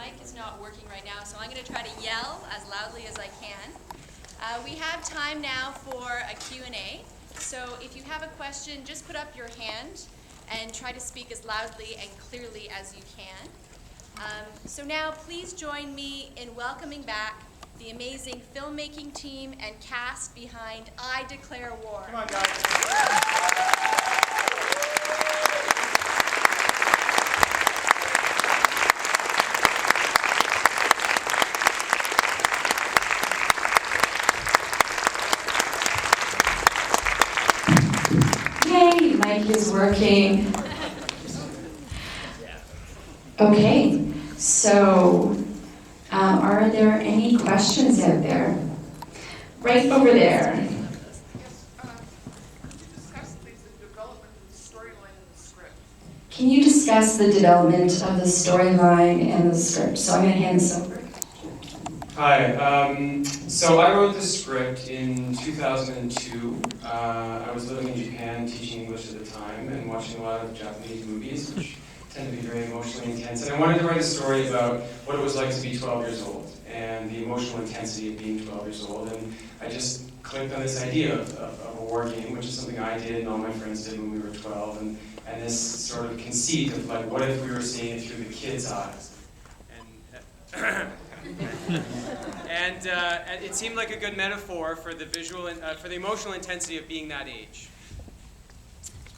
mic is not working right now, so I'm going to try to yell as loudly as I can. We have time now for a Q&A. So if you have a question, just put up your hand and try to speak as loudly and clearly as you can. So now please join me in welcoming back the amazing filmmaking team and cast behind I Declare War. Come on, guys. Hey, mic is working. Okay, so are there any questions out there? Right over there. Can you discuss the development of the storyline and the script? So I'm going to hand this over. Hi, so I wrote the script in 2002. I was living in Japan, teaching English at the time, and watching a lot of Japanese movies, which tend to be very emotionally intense. And I wanted to write a story about what it was like to be 12 years old, and the emotional intensity of being 12 years old. And I just clicked on this idea of a war game, which is something I did and all my friends did when we were 12, and this sort of conceit of, like, what if we were seeing it through the kids' eyes? And it seemed like a good metaphor for the visual and for the emotional intensity of being that age.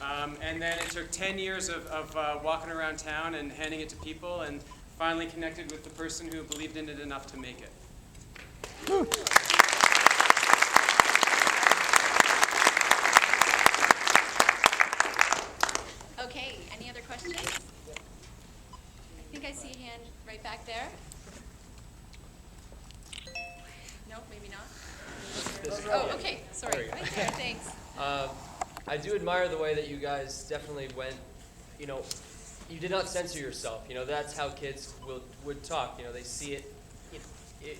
And then it took 10 years of walking around town and handing it to people, and finally connected with the person who believed in it enough to make it. Okay, any other questions? I think I see a hand right back there. No, maybe not. Oh, okay, sorry. Right there, thanks. I do admire the way that you guys definitely went, you did not censor yourself. That's how kids would talk. They see it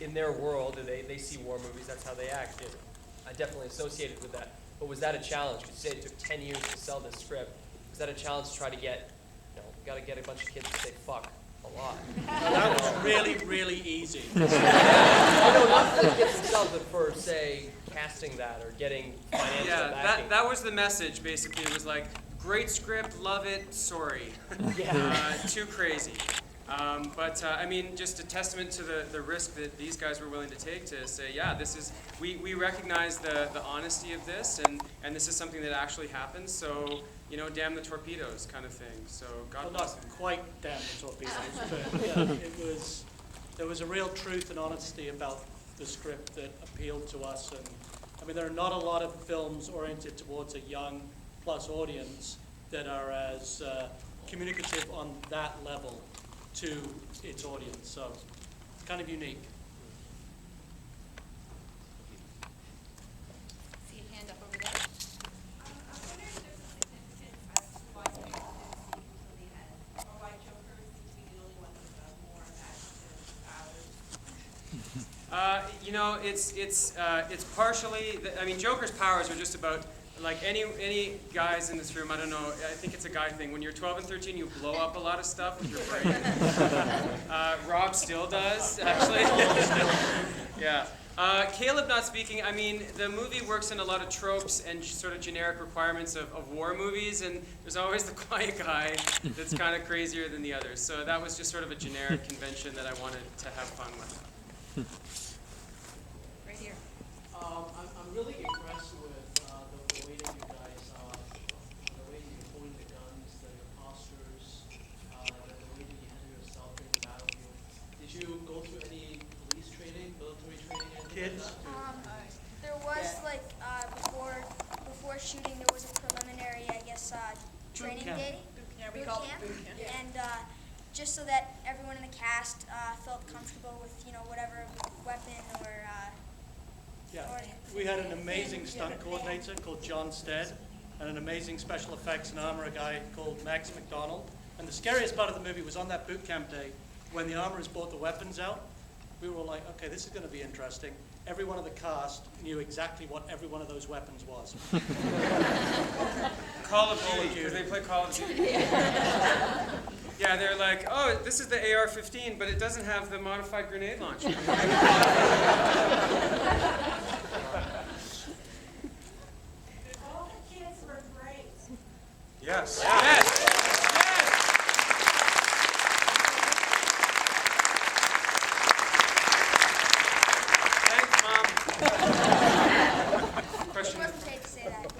in their world, and they see war movies, that's how they act. I definitely associated with that. But was that a challenge? You say it took 10 years to sell this script. Was that a challenge to try to get, got to get a bunch of kids to say fuck a lot? That was really, really easy. No, not for the kids themselves, but for, say, casting that or getting financial backing. That was the message, basically. It was like, great script, love it, sorry. Too crazy. But I mean, just a testament to the risk that these guys were willing to take to say, yeah, this is, we recognize the honesty of this, and this is something that actually happens, so, damn the torpedoes kind of thing. So God bless them. Not quite damn the torpedoes, but yeah, there was a real truth and honesty about the script that appealed to us. And I mean, there are not a lot of films oriented towards a young plus audience that are as communicative on that level to its audience. So it's kind of unique. See a hand up over there. I'm wondering if there's a significance as to why you didn't see until the end, or why Joker seems to be the only one with a more imaginative powers. It's partially. Joker's powers are just about, like, any guys in this room. I don't know. I think it's a guy thing. When you're 12 and 13, you blow up a lot of stuff with your brain. Rob still does, actually. Yeah. Caleb not speaking. I mean, the movie works in a lot of tropes and sort of generic requirements of war movies, and there's always the quiet guy that's kind of crazier than the others. So that was just sort of a generic convention that I wanted to have fun with. Right here. I'm really impressed with the way that you guys, the way you hold the guns, your postures, the way that you handle yourself in the battlefield. Did you go through any police training, military training, anything Kids? like that? There was before shooting there was a preliminary, I guess, training camp. day. Yeah, we boot call camp. it boot camp. And just so that everyone in the cast felt comfortable with whatever weapon or Yeah, we had an amazing stunt coordinator called John Stead, and an amazing special effects and armor guy called Max McDonald. And the scariest part of the movie was on that boot camp day when the armorers brought the weapons out. We were all like, okay, this is going to be interesting. Every one of the cast knew exactly what every one of those weapons was. Call of Duty, because they play Call of Duty. Yeah, they're like, oh, this is the AR-15, but it doesn't have the modified grenade launcher. All the kids were great. Yes. Yes. Thanks, Mom. Question. It wasn't safe to say that.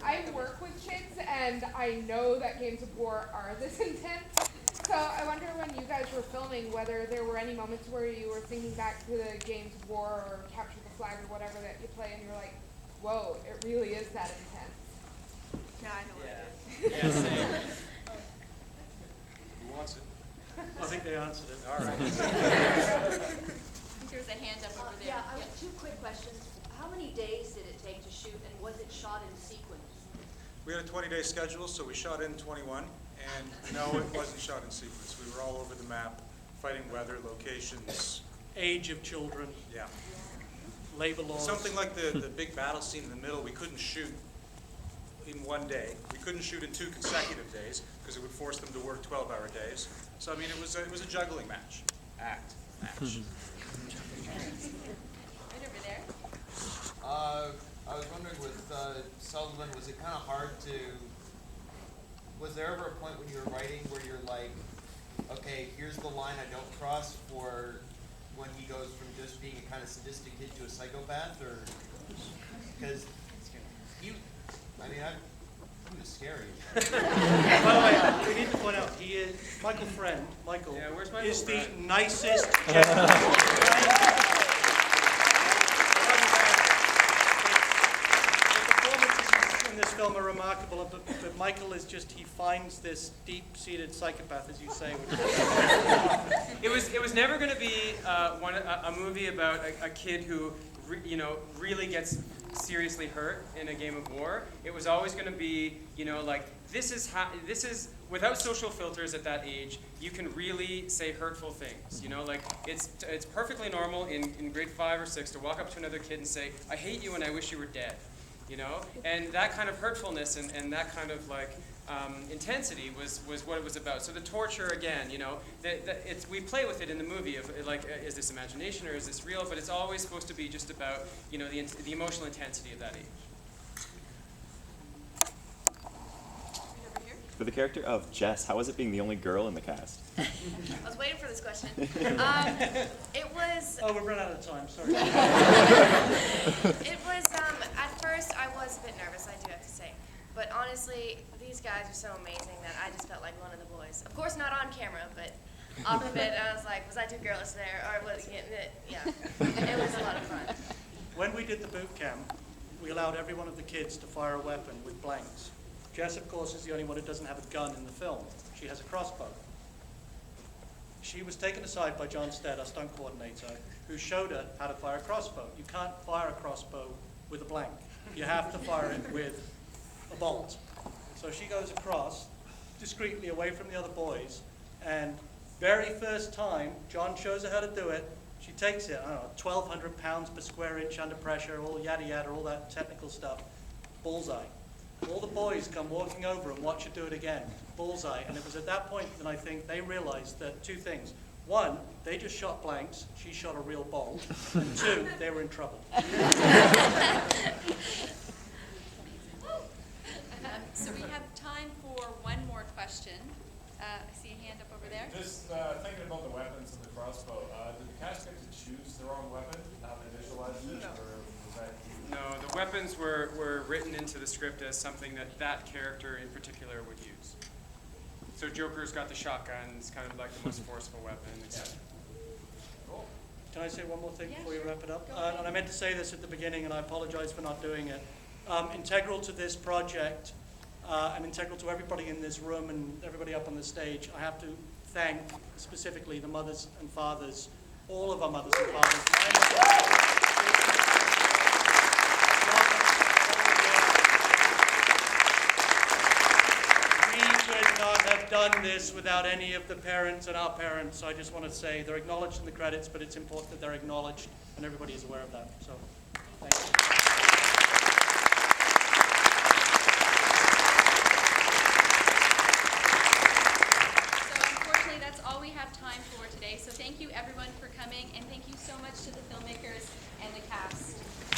I work with kids, and I know that games of war are this intense. So I wonder when you guys were filming whether there were any moments where you were thinking back to the games of war or capture the flag or whatever that you play, and you're like, whoa, it really is that intense. Yeah, I know what it is. Yeah, same. Who wants it? I think they answered it. All right. I think there was a hand up over there. Yeah, I have two quick questions. How many days did it take to shoot, and was it shot in sequence? We had a 20-day schedule, so we shot in 21. And no, it wasn't shot in sequence. We were all over the map, fighting weather, locations. Age of children, Yeah. labor laws. Something like the big battle scene in the middle, we couldn't shoot in one day. We couldn't shoot in 2 consecutive days because it would force them to work 12-hour days. So I mean, it was a juggling match. Match. Right over there. I was wondering with Sullivan, was it kind of hard to, was there ever a point when you were writing where you're like, okay, here's the line I don't cross for when he goes from just being a kind of sadistic kid to a psychopath, or, because he was scary. By the way, we need to point out, he is, Michael, Yeah, where's Michael is the Friend? nicest gentleman. The performances in this film are remarkable, but Michael is just, he finds this deep-seated psychopath, as you say. It was never going to be a movie about a kid who really gets seriously hurt in a game of war. It was always going to be like this is without social filters at that age, you can really say hurtful things. Like it's perfectly normal in grade 5 or 6 to walk up to another kid and say, I hate you and I wish you were dead. And that kind of hurtfulness and that kind of like intensity was what it was about. So the torture, again, we play with it in the movie of like, is this imagination or is this real? But it's always supposed to be just about the emotional intensity of that age. Right over here. For the character of Jess, how was it being the only girl in the cast? I was waiting for this question. It was. Oh, we've run out of time, sorry. It was, at first I was a bit nervous, I do have to say. But honestly, these guys are so amazing that I just felt like one of the boys. Of course not on camera, but off of it, I was like, was I too girlish there? Or was it, yeah, it was a lot of fun. When we did the boot camp, we allowed every one of the kids to fire a weapon with blanks. Jess, of course, is the only one who doesn't have a gun in the film. She has a crossbow. She was taken aside by John Stead, our stunt coordinator, who showed her how to fire a crossbow. You can't fire a crossbow with a blank. You have to fire it with a bolt. So she goes across, discreetly away from the other boys, and very first time, John shows her how to do it. She takes it, I don't know, 1,200 pounds per square inch under pressure, all yada yada, all that technical stuff. Bullseye. All the boys come walking over and watch her do it again. Bullseye. And it was at that point that I think they realized that 2 things. 1, they just shot blanks. She shot a real bolt. And 2, they were in trouble. So we have time for one more question. I see a hand up over there. Just thinking about the weapons and the crossbow, did the cast get to choose their own weapon, how they visualized it, or was that you? No, the weapons were written into the script as something that character in particular would use. So Joker's got the shotgun, it's kind of like the most forceful weapon, etc. Cool. Can I say one more thing before you wrap it up? Go ahead. And I meant to say this at the beginning, and I apologize for not doing it. Integral to this project, and integral to everybody in this room and everybody up on the stage, I have to thank specifically the mothers and fathers, all of our mothers and fathers. We could not have done this without any of the parents and our parents. I just want to say they're acknowledged in the credits, but it's important that they're acknowledged and everybody is aware of that. So, thank you. time for today. So thank you everyone for coming, and thank you so much to the filmmakers and the cast.